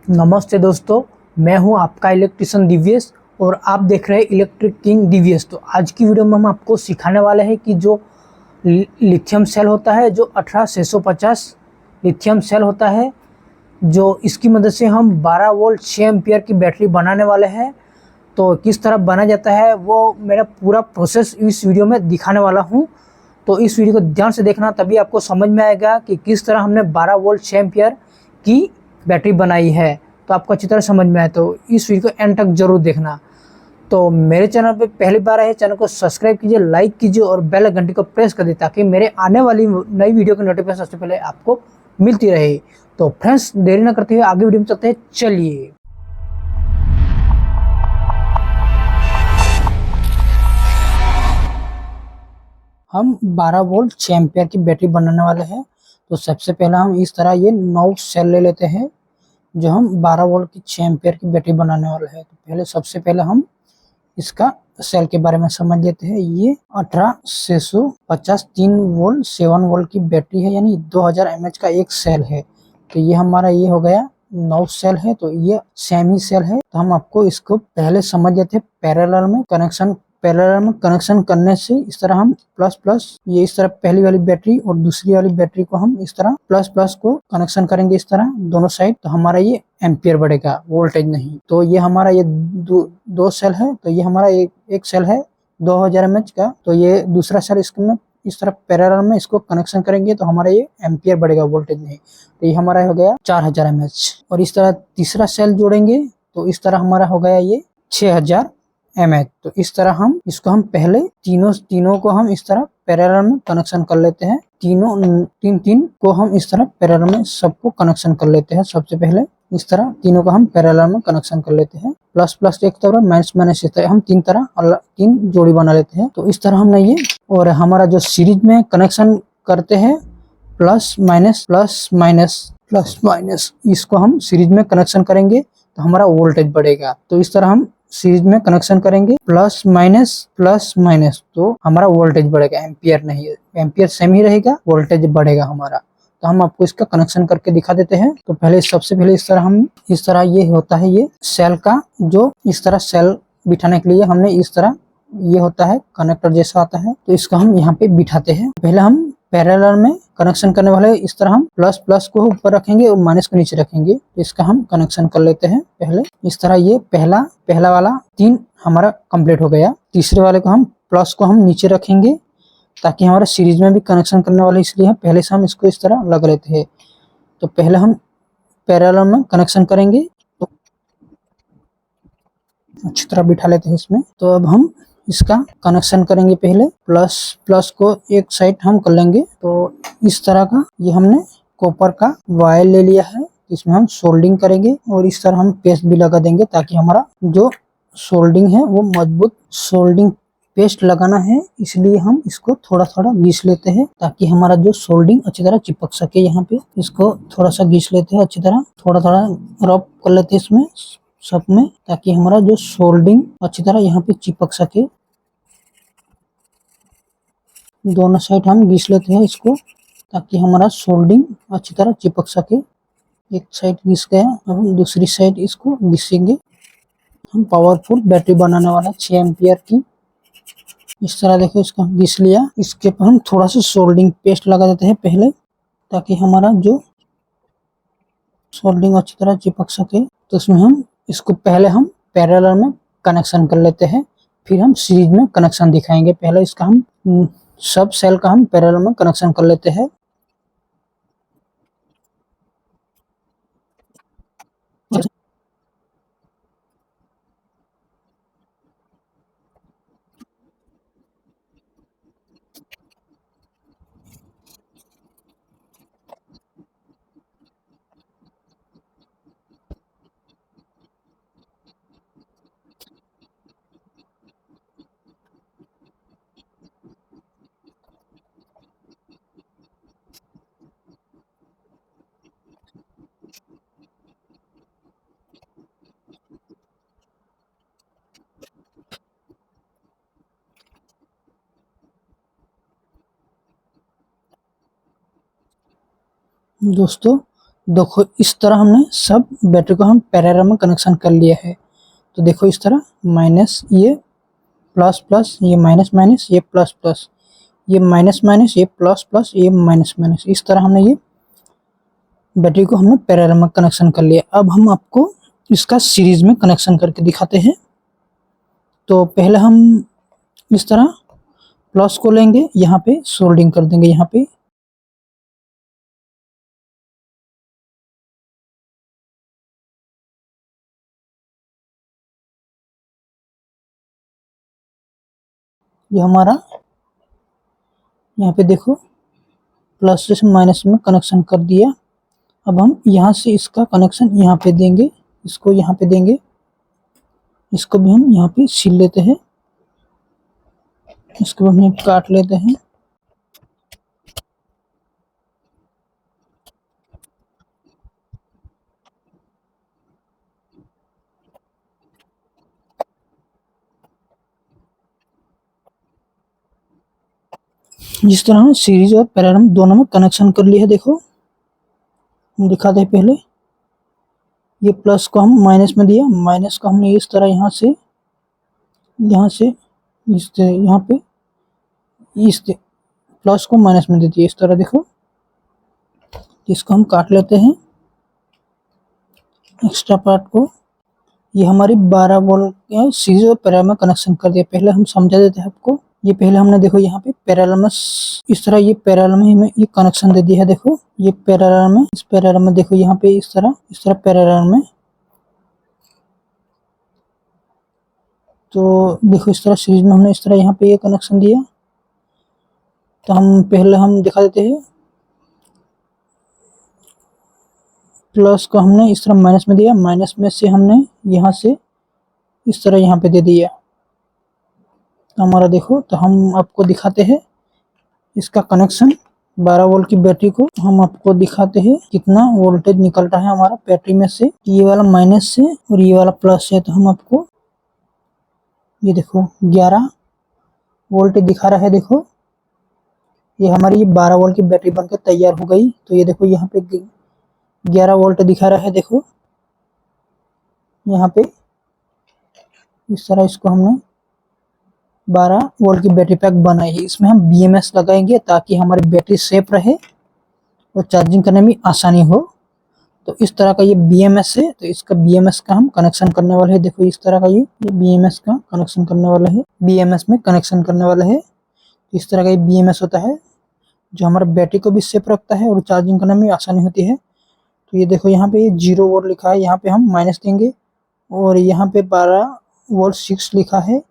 नमस्ते दोस्तों, मैं हूं आपका इलेक्ट्रिशियन दिव्येश और आप देख रहे हैं इलेक्ट्रिक किंग दिव्येश। तो आज की वीडियो में हम आपको सिखाने वाले हैं कि जो लिथियम सेल होता है, जो 18650 लिथियम सेल होता है, जो इसकी मदद से हम 12 वोल्ट 6 एम्पियर की बैटरी बनाने वाले हैं। तो किस तरह बना जाता है वो मेरा पूरा प्रोसेस इस वीडियो में दिखाने वाला हूँ। तो इस वीडियो को ध्यान से देखना, तभी आपको समझ में आएगा कि किस तरह हमने 12 वोल्ट 6 एम्पियर की बैटरी बनाई है। तो आपको अच्छी तरह समझ में आए तो इस वीडियो को एंड तक जरूर देखना। तो मेरे चैनल पे पहली बार आए, चैनल को सब्सक्राइब कीजिए, लाइक कीजिए और बेल घंटी को प्रेस कर दीजिए ताकि मेरे आने वाली नई वीडियो की नोटिफिकेशन सबसे पहले आपको मिलती रहे। तो फ्रेंड्स, देरी न करते हुए आगे वीडियो में चलते हैं, चलिए। हम 12 वोल्ट 6 एम्पियर की बैटरी बनाने वाले हैं। तो सबसे पहले हम इस तरह ये 9 सेल ले लेते हैं जो हम 12 वोल्ट की 6 एम्पियर की बैटरी बनाने वाले हैं। तो पहले सबसे पहले हम इसका सेल के बारे में समझ लेते हैं। ये 18650 3 वोल्ट 7 वोल्ट की बैटरी है, यानी 2000 mAh का एक सेल है। तो ये हमारा ये हो गया 9 सेल है, तो ये सेमी सेल है। तो हम आपको इसको पहले समझ लेते हैं। पैरेलल में कनेक्शन करने से इस तरह हम प्लस प्लस, ये इस तरह पहली वाली बैटरी और दूसरी वाली बैटरी को हम इस तरह प्लस प्लस को कनेक्शन करेंगे इस तरह दोनों साइड। तो हमारा ये एम्पियर बढ़ेगा, वोल्टेज नहीं। तो ये हमारा ये दो सेल है। तो ये हमारा एक सेल है 2000 mAh का। तो ये दूसरा सेल इसमें इस तरह पैरेलल में इसको कनेक्शन करेंगे तो हमारा ये एम्पियर बढ़ेगा, वोल्टेज नहीं। तो ये हमारा हो गया 4000 mAh। और इस तरह तीसरा सेल जोड़ेंगे तो इस तरह हमारा हो गया ये 6000 mAh। तो इस तरह हम इसको हम पहले तीनों को हम इस तरह पैरेलल में कनेक्शन कर लेते हैं। तीन को हम इस तरह पैरेलल में सबको कनेक्शन कर लेते हैं। सबसे पहले इस तरह तीनों को हम पैरेलल में कनेक्शन कर लेते हैं। प्लस प्लस एक तरह, माइनस माइनस इस तरह हम तीन जोड़ी बना लेते हैं। तो इस तरह हमने ये, और हमारा जो सीरीज में कनेक्शन करते हैं plus minus plus minus plus minus, इसको हम सीरीज में कनेक्शन करेंगे तो हमारा वोल्टेज बढ़ेगा। तो इस तरह हम सीरीज में कनेक्शन करेंगे प्लस माइनस, तो हमारा वोल्टेज बढ़ेगा, एम्पियर नहीं है। एम्पियर सेम ही रहेगा, वोल्टेज बढ़ेगा हमारा। तो हम आपको इसका कनेक्शन करके दिखा देते हैं। तो पहले सबसे पहले इस तरह ये होता है, ये सेल का जो इस तरह सेल बिठाने के लिए हमने इस तरह ये होता है कनेक्टर जैसा आता है। तो इसको हम यहाँ पे बिठाते हैं। पहले हम पैरेलल में कनेक्शन करने वाले इस तरह हम प्लस प्लस को ऊपर रखेंगे और माइनस को नीचे रखेंगे। तो इसका हम कनेक्शन कर लेते हैं पहले इस तरह। ये पहला वाला 3 हमारा कंप्लीट हो गया। तीसरे वाले को हम प्लस को हम नीचे रखेंगे ताकि हमारा सीरीज में भी कनेक्शन करने वाले, इसलिए पहले से हम इसको इस तरह लगा लेते हैं। तो पहले हम पैरेलल में कनेक्शन करेंगे तो अच्छी तरह बिठा लेते हैं इसमें। तो अब हम इसका कनेक्शन करेंगे। पहले प्लस को एक साइड हम कर लेंगे। तो इस तरह का ये हमने कॉपर का वायर ले लिया है, इसमें हम सोल्डिंग करेंगे और इस तरह हम पेस्ट भी लगा देंगे ताकि हमारा जो सोल्डिंग है वो मजबूत। सोल्डिंग पेस्ट लगाना है, इसलिए हम इसको थोड़ा थोड़ा घिस लेते हैं ताकि हमारा जो सोल्डिंग अच्छी तरह चिपक सके। यहाँ पे इसको थोड़ा सा घिस लेते हैं अच्छी तरह, थोड़ा थोड़ा रब कर लेते हैं इसमें सब में, ताकि हमारा जो सोल्डिंग अच्छी तरह यहाँ पे चिपक सके। दोनों साइड हम घिस लेते हैं इसको ताकि हमारा सोल्डिंग अच्छी तरह चिपक सके। एक साइड घिस गया, अब हम दूसरी साइड इसको घिसेंगे। हम पावरफुल बैटरी बनाने वाला 6 एम्पियर की। इस तरह देखो इसको घिस लिया। इसके ऊपर हम थोड़ा सा सोल्डिंग पेस्ट लगा देते हैं पहले ताकि हमारा जो सोल्डिंग अच्छी तरह चिपक सके। तो इसमें हम इसको पहले हम पैरेलल में कनेक्शन कर लेते हैं, फिर हम सीरीज में कनेक्शन दिखाएंगे। पहले इसका हम सब सेल का हम पैरेलल में कनेक्शन कर लेते हैं। दोस्तों, देखो इस तरह हमने सब बैटरी को हम पैरेलल में कनेक्शन कर लिया है। तो देखो इस तरह माइनस ये प्लस प्लस, ये माइनस माइनस, ये प्लस प्लस, ये माइनस माइनस, ये प्लस प्लस, ये माइनस माइनस, इस तरह हमने ये बैटरी को हमने पैरेलल में कनेक्शन कर लिया। अब हम आपको इसका सीरीज में कनेक्शन करके दिखाते हैं। तो पहले हम इस तरह प्लस को लेंगे, यहाँ पे सोल्डिंग कर देंगे। यहाँ पे ये हमारा यहाँ पे देखो प्लस से माइनस में कनेक्शन कर दिया। अब हम यहाँ से इसका कनेक्शन यहाँ पे देंगे, इसको यहाँ पे देंगे, इसको भी हम यहाँ पे सील लेते हैं, इसको भी हम काट लेते हैं। जिस तरह हमने सीरीज और पैरेलल दोनों में कनेक्शन कर लिया है, देखो हम दिखाते हैं। पहले ये प्लस को हम माइनस में दिया, माइनस को हमने इस तरह यहाँ से इस यहाँ पे इस प्लस को माइनस में दे दिया इस तरह। देखो इसको हम काट लेते हैं एक्स्ट्रा पार्ट को। ये हमारी 12 वोल्ट सीरीज और पैरेलल में कनेक्शन कर दिया। पहले हम समझा देते हैं आपको। ये पहले हमने देखो यहाँ पे पैरेलल में इस तरह ये पैरेलल में हमें ये कनेक्शन दे दिया है। देखो ये पैरेलल में, इस पैरेलल में देखो यहाँ पे इस तरह पैरेलल में। तो देखो इस तरह सीरीज में हमने इस तरह यहाँ पे ये कनेक्शन दिया। तो हम पहले हम दिखा देते हैं। प्लस को हमने इस तरह माइनस में दिया, माइनस में से हमने यहाँ से इस तरह यहाँ पे दे दिया हमारा। देखो तो हम आपको दिखाते हैं इसका कनेक्शन 12 वोल्ट की बैटरी को हम आपको दिखाते हैं कितना वोल्टेज निकल रहा है हमारा बैटरी में से। ये वाला माइनस से और ये वाला प्लस से। तो हम आपको ये देखो 11 वोल्टेज दिखा रहा है। देखो ये हमारी 12 वोल्ट की बैटरी बनकर तैयार हो गई। तो ये देखो यहाँ पे 11 वोल्ट दिखा रहा है। देखो यहाँ पे इस तरह इसको हमने 12 वोल्ट की बैटरी पैक बनाई है। इसमें हम BMS लगाएंगे ताकि हमारी बैटरी सेफ रहे और चार्जिंग करने में आसानी हो। तो इस तरह का ये BMS है। तो इसका BMS का हम कनेक्शन करने वाले हैं। देखो इस तरह का ये BMS का कनेक्शन करने वाला है, BMS में कनेक्शन करने वाला है। इस तरह का ये BMS होता है जो हमारे बैटरी को भी सेफ रखता है और चार्जिंग करने में आसानी होती है। तो ये देखो यहाँ पे ये 0 वोल्ट लिखा है, यहाँ पे हम माइनस देंगे। और यहाँ पे 12 वोल्ट 6 लिखा है,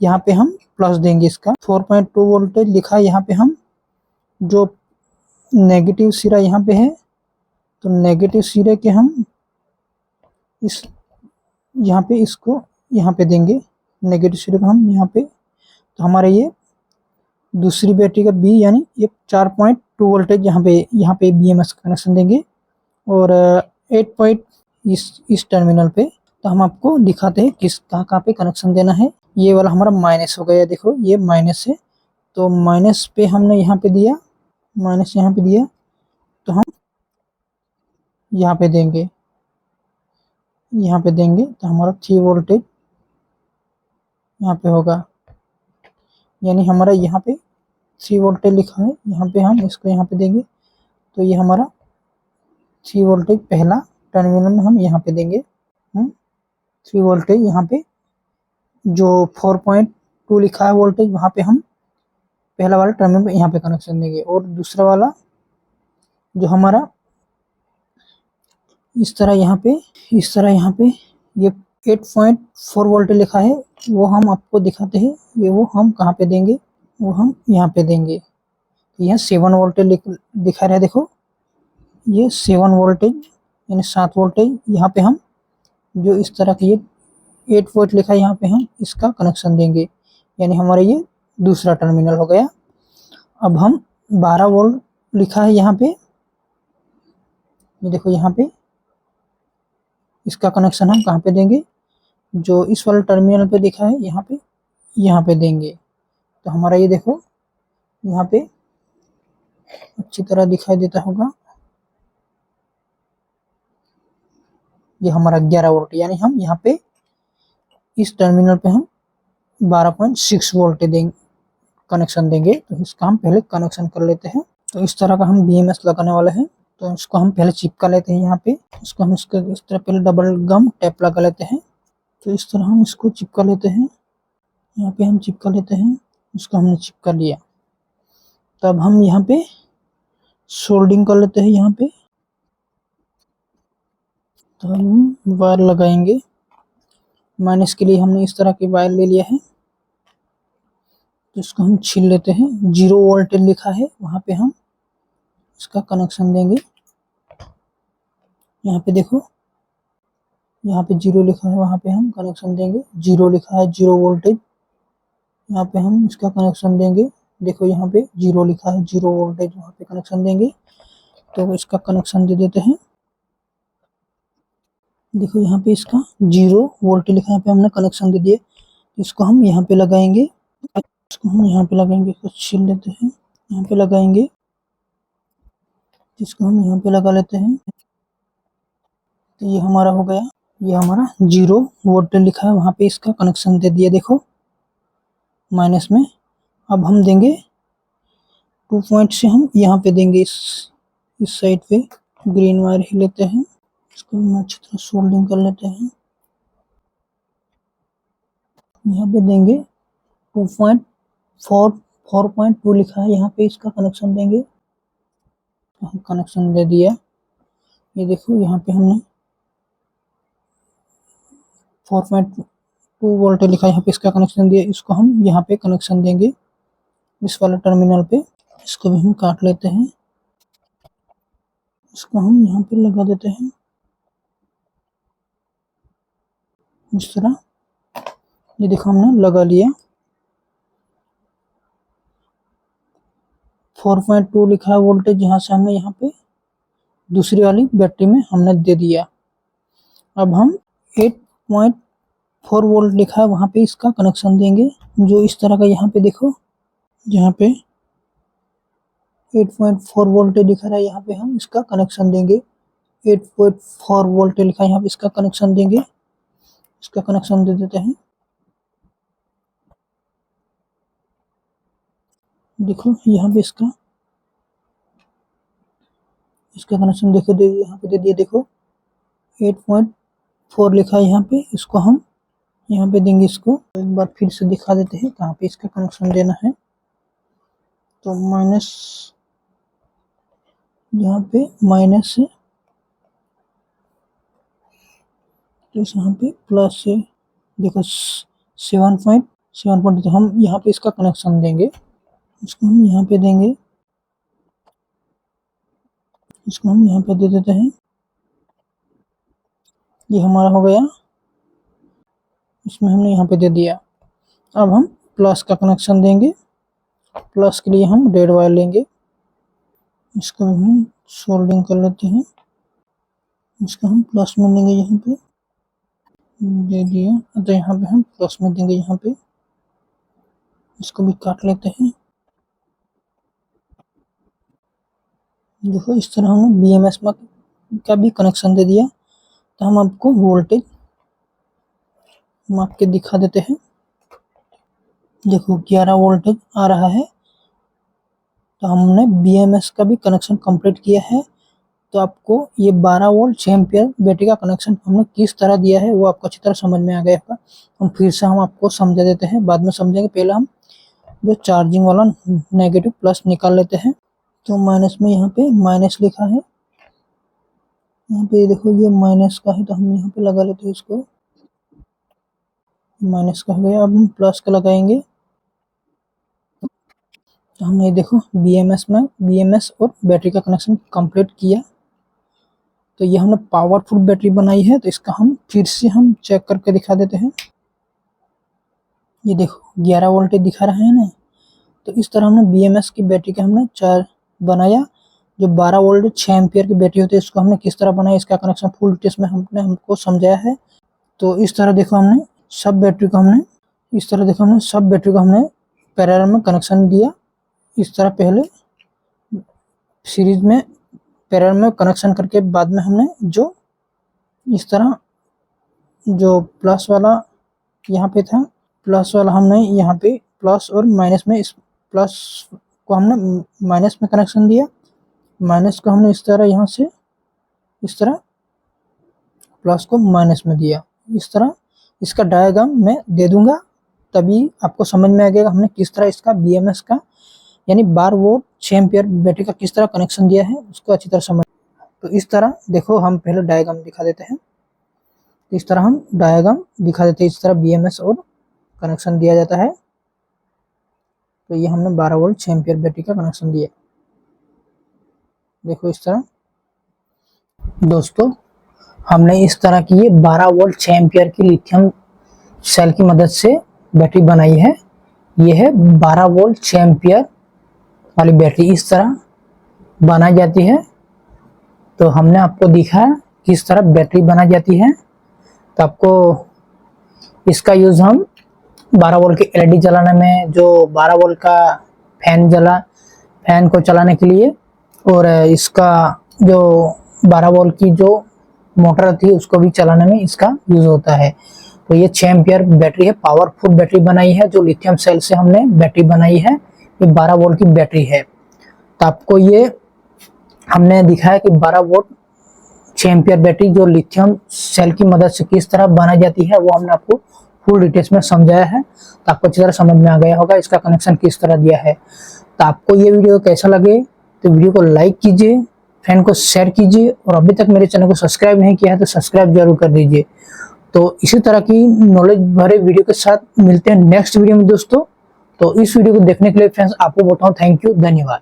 यहाँ पे हम प्लस देंगे। इसका 4.2 वोल्टेज लिखा है, यहाँ पे हम जो नेगेटिव सिरा यहाँ पे है तो नेगेटिव सिरे के हम इस यहाँ पे इसको यहाँ पे देंगे, नेगेटिव सिरे को हम यहाँ पे। तो हमारे ये दूसरी बैटरी का B यानी ये 4.2 वोल्टेज यहाँ पे BMS कनेक्शन देंगे। और 8 पॉइंट इस टर्मिनल पे। तो हम आपको दिखाते हैं किस कहाँ पे कनेक्शन देना है। ये वाला हमारा माइनस हो गया। देखो ये माइनस है, तो माइनस पे हमने यहाँ पे दिया, माइनस यहाँ पे दिया। तो हम यहाँ पे देंगे, यहाँ पे देंगे। तो हमारा 3 वोल्टेज यहाँ पे होगा, यानी हमारा यहाँ पे 3 वोल्टेज लिखा है, यहाँ पे हम इसको यहाँ पे देंगे। तो ये हमारा 3 वोल्टेज पहला टर्मिनल में हम यहाँ पे देंगे। 3 वोल्टेज यहाँ पे जो 4.2 लिखा है वोल्टेज वहाँ पे हम पहला वाला टर्मिनल पे यहाँ पे कनेक्शन देंगे। और दूसरा वाला जो हमारा इस तरह यहाँ पे ये 8.4 वोल्ट लिखा है वो हम आपको दिखाते हैं। ये वो हम कहाँ पे देंगे, वो हम यहाँ पे देंगे। तो यहाँ 7 वोल्टेज दिखा रहा है। देखो ये 7 वोल्टेज यानी 7 वोल्टेज यहाँ पे हम जो इस तरह की ये 8 वोल्ट लिखा है यहाँ पे हम इसका कनेक्शन देंगे, यानी हमारा ये दूसरा टर्मिनल हो गया। अब हम 12 वोल्ट लिखा है यहाँ पे, ये देखो यहाँ पे इसका कनेक्शन हम कहाँ पे देंगे, जो इस वाले टर्मिनल पे लिखा है यहाँ पे देंगे। तो हमारा ये देखो यहाँ पे अच्छी तरह दिखाई देता होगा। ये हमारा 11 वोल्ट, यानी हम यहाँ पे इस टर्मिनल पे हम 12.6 वोल्ट देंगे, कनेक्शन देंगे। तो इसका हम पहले कनेक्शन कर लेते हैं। तो इस तरह का हम बीएमएस लगाने वाले हैं। तो इसको हम पहले चिपका लेते हैं यहाँ पे। इसको हम इसके इस तरह पहले डबल गम टेप लगा लेते हैं। तो इस तरह हम इसको चिपका लेते हैं, यहाँ पे हम चिपका लेते हैं। इसको हमने चिपका लिया। तब हम यहाँ पे सोल्डिंग कर लेते हैं यहाँ पे। तो हम वायर लगाएंगे। माइनस के लिए हमने इस तरह की वायर ले लिया है। तो इसको हम छील लेते हैं। 0 वोल्ट लिखा है, वहाँ पे हम इसका कनेक्शन देंगे। यहाँ पे देखो, यहाँ पे 0 लिखा है, वहाँ पे हम कनेक्शन देंगे। 0 लिखा है, 0 वोल्टेज, यहाँ पे हम इसका कनेक्शन देंगे। देखो यहाँ पे 0 लिखा है, 0 वोल्टेज, वहाँ पे कनेक्शन देंगे। तो इसका कनेक्शन दे देते हैं। देखो यहाँ पे इसका 0 वोल्ट लिखा है, यहाँ पे हमने कनेक्शन दे दिए। इसको हम यहाँ पे लगाएंगे। इसको हम यहाँ पे लगाएंगे, इसको छील लेते हैं, यहाँ पे लगाएंगे। इसको हम यहाँ पे लगा लेते हैं। तो ये हमारा हो गया। ये हमारा 0 वोल्ट लिखा है, वहाँ पे इसका कनेक्शन दे दिया। देखो माइनस में। अब हम देंगे 2 पॉइंट से हम यहाँ पे देंगे, इस साइड पे ग्रीन वायर ही लेते हैं। इसको हम अच्छी तरह सोल्डिंग कर लेते हैं। यहाँ पे देंगे 4.2 लिखा है, यहाँ पे इसका कनेक्शन देंगे। हम कनेक्शन दे दिया। ये देखो यहाँ पे हमने 4.2 वोल्ट लिखा है, यहाँ पे इसका कनेक्शन दिया। इसको हम यहाँ पे कनेक्शन देंगे, इस वाले टर्मिनल पे। इसको भी हम काट लेते हैं। इसको हम यहाँ पे लगा देते हैं इस तरह। ये देखो हमने लगा लिया। 4.2 लिखा है वोल्टेज, यहाँ से हमने यहाँ पे दूसरी वाली बैटरी में हमने दे दिया। अब हम 8.4 वोल्ट लिखा है, वहाँ पे इसका कनेक्शन देंगे, जो इस तरह का। यहाँ पे देखो, यहाँ पे 8.4 वोल्ट लिखा है, यहाँ पे हम इसका कनेक्शन देंगे। 8.4 वोल्ट लिखा है, यहाँ पे इसका कनेक्शन देंगे। इसका कनेक्शन दे देते हैं। देखो यहाँ पे इसका कनेक्शन देखो दे, यहाँ पे दे दिया। देखो 8.4 लिखा है यहाँ पे, इसको हम यहाँ पे देंगे। इसको एक बार फिर से दिखा देते हैं कहाँ पे इसका कनेक्शन देना है। तो माइनस, यहाँ पे माइनस है, तो यहाँ पे प्लस है। देखो 7.7 तो हम यहाँ पे इसका कनेक्शन देंगे। इसको हम यहाँ पे देंगे। इसको हम यहाँ पे दे देते हैं। ये हमारा हो गया। इसमें हमने यहाँ पे दे दिया। अब हम प्लस का कनेक्शन देंगे। प्लस के लिए हम रेड वायर लेंगे। इसको हम सोल्डिंग कर लेते हैं। इसको हम प्लस में देंगे, यहाँ पे दे दिया। तो यहाँ पे हम प्लस में देंगे, यहाँ पे। इसको भी काट लेते हैं। देखो इस तरह हमने बीएमएस का भी कनेक्शन दे दिया। तो हम आपको वोल्टेज माप के दिखा देते हैं। देखो 11 वोल्टेज आ रहा है। तो हमने बीएमएस का भी कनेक्शन कंप्लीट किया है। तो आपको ये 12 वोल्ट 6 एम्पियर बैटरी का कनेक्शन हमने किस तरह दिया है, वो आपको अच्छी तरह समझ में आ गया होगा। हम फिर से हम आपको समझा देते हैं, बाद में समझेंगे। पहले हम जो चार्जिंग वाला नेगेटिव प्लस निकाल लेते हैं। तो माइनस में यहाँ पे माइनस लिखा है, यहाँ पे देखो ये माइनस का है, तो हम यहाँ पे लगा लेते हैं इसको। माइनस का हो गया। अब हम प्लस का लगाएंगे। तो हमने देखो बीएमएस और बैटरी का कनेक्शन कंप्लीट किया। तो ये हमने पावरफुल बैटरी बनाई है। तो इसका हम फिर से हम चेक करके दिखा देते हैं। ये देखो 11 वोल्टेज दिखा रहा है ना। तो इस तरह हमने बीएमएस की बैटरी का हमने चार्ज बनाया। जो 12 वोल्ट 6 एम्पियर की बैटरी होती है, इसको हमने किस तरह बनाया, इसका कनेक्शन फुल डिटेल्स में हमने हमको समझाया है। तो इस तरह देखो हमने सब बैटरी को हमने पैरेलल में कनेक्शन दिया। इस तरह पहले सीरीज में पैरेलल में कनेक्शन करके बाद में हमने जो इस तरह जो प्लस वाला यहाँ पे था, प्लस वाला हमने यहाँ पे प्लस और माइनस में, इस प्लस को हमने माइनस में कनेक्शन दिया, माइनस को हमने इस तरह यहाँ से इस तरह प्लस को माइनस में दिया। इस तरह इसका डायग्राम मैं दे दूंगा, तभी आपको समझ में आ जाएगा हमने किस तरह इसका BMS का यानी 12 वोल्ट 6 एम्पियर बैटरी का किस तरह कनेक्शन दिया है, उसको अच्छी तरह समझ। तो इस तरह देखो, हम पहले डायग्राम दिखा देते हैं। इस तरह हम डायग्राम दिखा देते हैं, इस तरह BMS और कनेक्शन दिया जाता है। तो ये हमने 12 वोल्ट 6 एम्पियर बैटरी का कनेक्शन दिया। देखो इस तरह दोस्तों, हमने इस तरह की ये 12 वोल्ट 6 एम्पियर की लिथियम सेल की मदद से बैटरी बनाई है। ये है 12 वोल्ट 6 एम्पियर वाली बैटरी, इस तरह बनाई जाती है। तो हमने आपको दिखाया किस तरह बैटरी बनाई जाती है। तो आपको इसका यूज हम 12 वोल्ट की LED जलाने में, जो 12 वोल्ट का फैन को चलाने के लिए, और इसका जो 12 वोल्ट की जो मोटर थी उसको भी चलाने में इसका यूज होता है। तो ये 6 एम्पियर बैटरी है, पावरफुल बैटरी बनाई है, जो लिथियम सेल से हमने बैटरी बनाई है। ये 12 वोल्ट की बैटरी है। तो आपको ये हमने दिखाया कि 12 वोल्ट 6 एम्पियर बैटरी जो लिथियम सेल की मदद से किस तरह बनाई जाती है, वो हमने आपको फुल डिटेल्स में समझाया है। तो आपको अच्छी तरह समझ में आ गया होगा इसका कनेक्शन किस तरह दिया है। तो आपको ये वीडियो कैसा लगे तो वीडियो को लाइक कीजिए, फ्रेंड को शेयर कीजिए, और अभी तक मेरे चैनल को सब्सक्राइब नहीं किया है तो सब्सक्राइब जरूर कर दीजिए। तो इसी तरह की नॉलेज भरे वीडियो के साथ मिलते हैं नेक्स्ट वीडियो में दोस्तों। तो इस वीडियो को देखने के लिए फ्रेंड्स आपको बोलता हूँ थैंक यू, धन्यवाद।